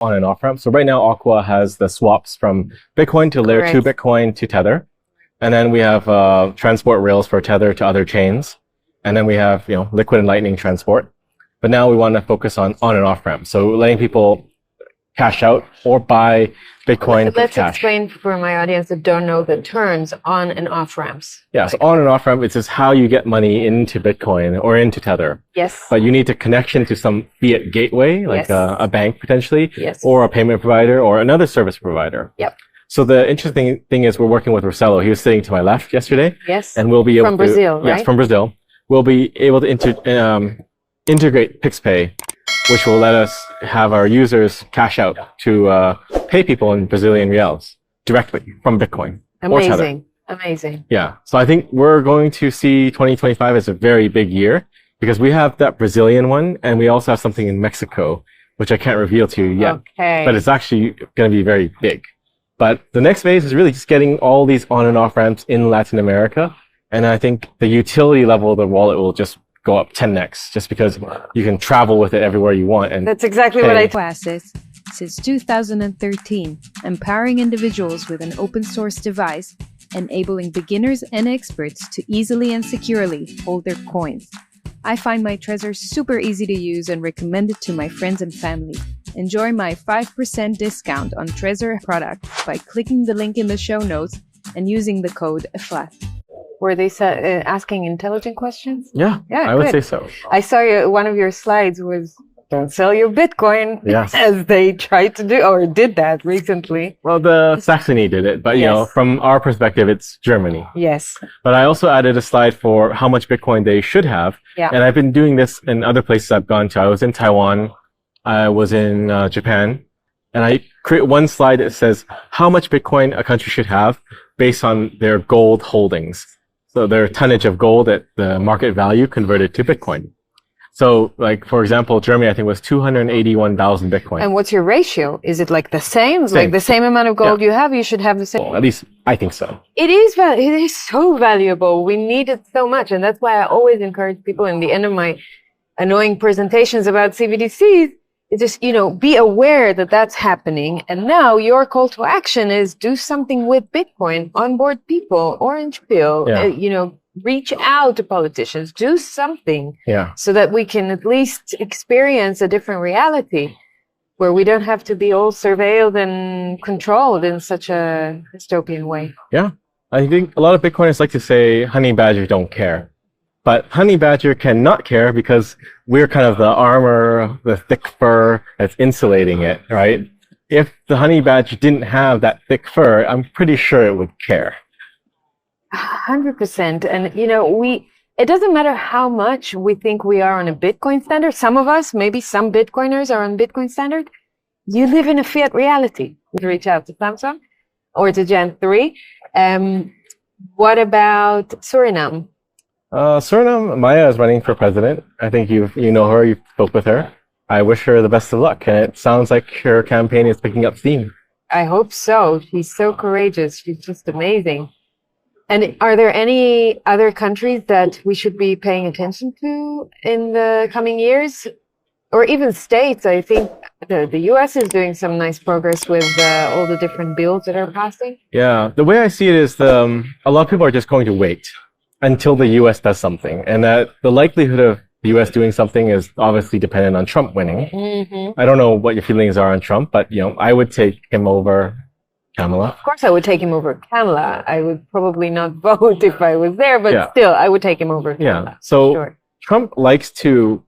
on and off ramps. So right now, Aqua has the swaps from Bitcoin to layer 2 Bitcoin to Tether. And then we have transport rails for Tether to other chains. And then we have, Liquid and Lightning transport. But now we want to focus on and off ramps. So letting people cash out or buy Bitcoin. Let's explain for my audience that don't know the terms on and off ramps. Yeah, so on and off ramp, it's just how you get money into Bitcoin or into Tether. Yes. But you need to connection to some fiat gateway, like a bank potentially, yes, or a payment provider or another service provider. Yep. So the interesting thing is we're working with Rossello. He was sitting to my left yesterday. Yes. And we'll be able from Brazil, right? Yes, from Brazil. We'll be able to integrate PixPay, which will let us have our users cash out to pay people in Brazilian reals directly from Bitcoin. Amazing. Amazing. Yeah. So I think we're going to see 2025 as a very big year because we have that Brazilian one and we also have something in Mexico, which I can't reveal to you yet. Okay. But it's actually going to be very big. But the next phase is really just getting all these on and off ramps in Latin America. And I think the utility level of the wallet will just go up 10x just because you can travel with it everywhere you want. And that's exactly what I Oasis since 2013, empowering individuals with an open source device, enabling beginners and experts to easily and securely hold their coins. I find my Trezor super easy to use and recommend it to my friends and family. Enjoy my 5% discount on Trezor products by clicking the link in the show notes and using the code FLAT. Were they asking intelligent questions? Yeah, I would say so. I saw one of your slides was don't sell your Bitcoin, yes, as they tried to do or did that recently. Well, the Saxony did it, but from our perspective, it's Germany. Yes. But I also added a slide for how much Bitcoin they should have. Yeah. And I've been doing this in other places I've gone to. I was in Taiwan. I was in Japan. And I create one slide that says how much Bitcoin a country should have based on their gold holdings. So their tonnage of gold at the market value converted to Bitcoin. So, like, for example, Germany, I think, was 281,000 Bitcoin. And what's your ratio? Is it like the same? Like the same amount of gold you have, you should have the same? Well, at least I think so. It is so valuable. We need it so much. And that's why I always encourage people in the end of my annoying presentations about CBDCs, it's just, be aware that that's happening. And now your call to action is do something with Bitcoin, onboard people, orange pill, reach out to politicians, do something so that we can at least experience a different reality where we don't have to be all surveilled and controlled in such a dystopian way. Yeah. I think a lot of Bitcoiners like to say honey badger don't care. But honey badger cannot care because we're kind of the armor, the thick fur that's insulating it, right? If the honey badger didn't have that thick fur, I'm pretty sure it would care. 100%. And, it doesn't matter how much we think we are on a Bitcoin standard. Some of us, maybe some Bitcoiners are on Bitcoin standard. You live in a fiat reality. You reach out to Samson or to JAN3. What about Suriname? Suriname, Maya is running for president. I think you know her, you spoke with her. I wish her the best of luck. And it sounds like her campaign is picking up steam. I hope so. She's so courageous. She's just amazing. And are there any other countries that we should be paying attention to in the coming years? Or even states? I think the US is doing some nice progress with all the different bills that are passing. Yeah, the way I see it is a lot of people are just going to wait until the US does something. And that the likelihood of the US doing something is obviously dependent on Trump winning. Mm-hmm. I don't know what your feelings are on Trump, but I would take him over Kamala. Of course I would take him over Kamala. I would probably not vote if I was there, but still I would take him over Kamala. Yeah. So Trump likes to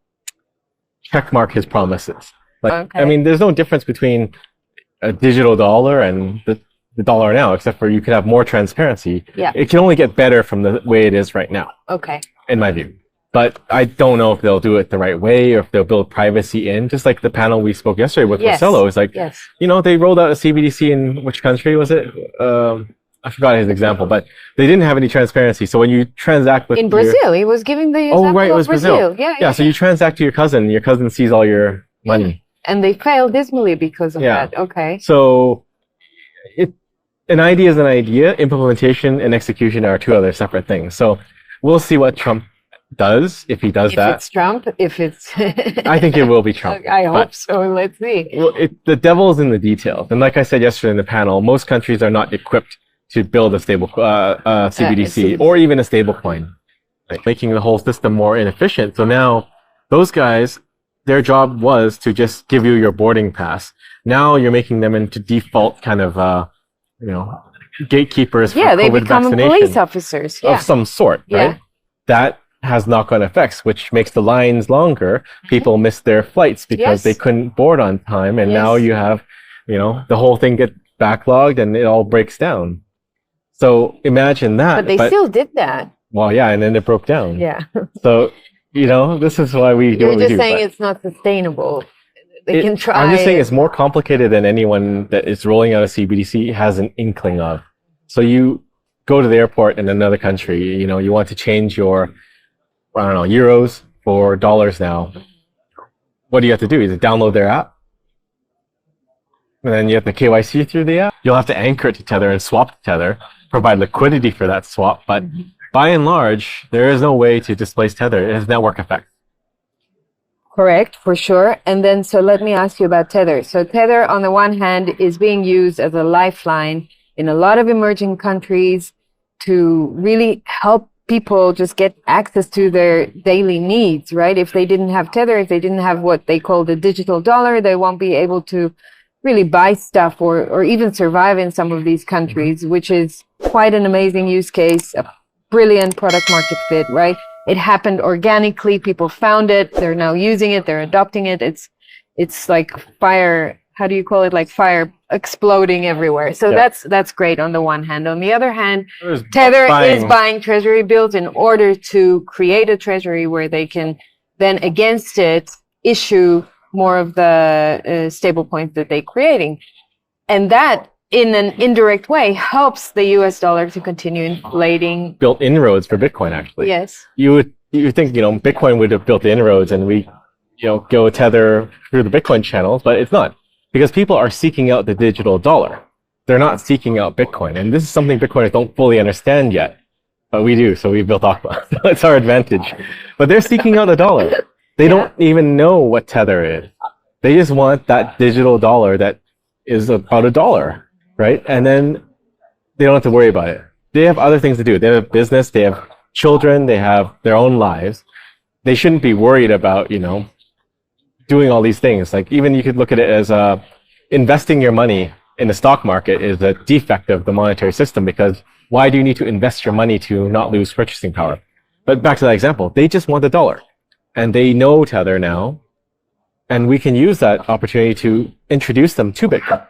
checkmark his promises. I mean, there's no difference between a digital dollar and the dollar now, except for you can have more transparency. Yeah. It can only get better from the way it is right now. Okay. In my view. But I don't know if they'll do it the right way or if they'll build privacy in. Just like the panel we spoke yesterday with Rossello. It's like, they rolled out a CBDC in which country was it? I forgot his example, but they didn't have any transparency. So when you transact with... In Brazil, he was giving the example it was of Brazil. Yeah, so you transact to your cousin sees all your money. And they failed dismally because of that. Okay. So an idea is an idea. Implementation and execution are two other separate things. So we'll see what Trump does, if he does If that, it's Trump, if it's... I think it will be Trump. I hope so. Let's see. Well, the devil's in the details. And like I said yesterday in the panel, most countries are not equipped to build a stable CBDC or even a stable coin, like making the whole system more inefficient. So now those guys, their job was to just give you your boarding pass. Now you're making them into default kind of, gatekeepers for They COVID become vaccination police officers. Yeah. of some sort, right? Yeah. That has knock-on effects, which makes the lines longer. People miss their flights because they couldn't board on time. And now you have, the whole thing gets backlogged and it all breaks down. So imagine that. But they still did that. Well, yeah, and then it broke down. Yeah. So, this is why we do what we do. You're just saying it's not sustainable. They can try. I'm just saying it's more complicated than anyone that is rolling out a CBDC has an inkling of. So you go to the airport in another country, you want to change your, euros for dollars now. What do you have to do? Is download their app? And then you have to KYC through the app. You'll have to anchor it to Tether and swap to Tether, provide liquidity for that swap. But by and large, there is no way to displace Tether. It has network effect. Correct, for sure. And then, so let me ask you about Tether. So Tether, on the one hand, is being used as a lifeline in a lot of emerging countries to really help people just get access to their daily needs, right? If they didn't have Tether, if they didn't have what they call the digital dollar, they won't be able to really buy stuff or even survive in some of these countries, which is quite an amazing use case, a brilliant product market fit, right? It happened organically. People found it. They're now using it. They're adopting it. It's like fire. How do you call it? Like fire exploding everywhere. So that's great on the one hand. On the other hand, Tether is buying treasury bills in order to create a treasury where they can then against it issue more of the stable coins that they're creating. And that in an indirect way helps the US dollar to continue inflating. Built inroads for Bitcoin, actually. Yes. You would think, Bitcoin would have built the inroads and we, go Tether through the Bitcoin channels, but it's not. Because people are seeking out the digital dollar. They're not seeking out Bitcoin. And this is something Bitcoiners don't fully understand yet. But we do, so we built Aqua. So it's our advantage. But they're seeking out the dollar. They don't even know what Tether is. They just want that digital dollar that is about $1, right? And then they don't have to worry about it. They have other things to do. They have business, they have children, they have their own lives. They shouldn't be worried about, doing all these things. Like even you could look at it as investing your money in the stock market is a defect of the monetary system, because why do you need to invest your money to not lose purchasing power? But back to that example, they just want the dollar and they know Tether now, and we can use that opportunity to introduce them to Bitcoin.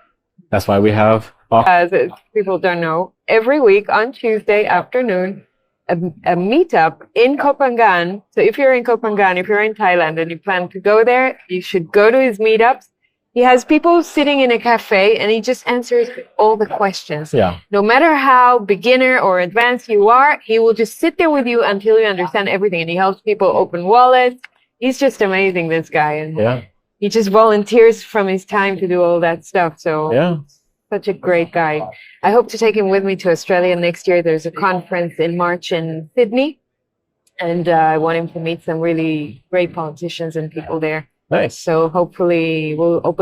That's why we have... As people don't know, every week on Tuesday afternoon, a meetup in Koh Phangan. So if you're in Koh Phangan, if you're in Thailand and you plan to go there, you should go to his meetups. He has people sitting in a cafe and he just answers all the questions. Yeah. No matter how beginner or advanced you are, he will just sit there with you until you understand everything. And he helps people open wallets. He's just amazing, this guy. And he just volunteers from his time to do all that stuff. So such a great guy. I hope to take him with me to Australia next year. There's a conference in March in Sydney. And I want him to meet some really great politicians and people there. Nice. So hopefully we'll open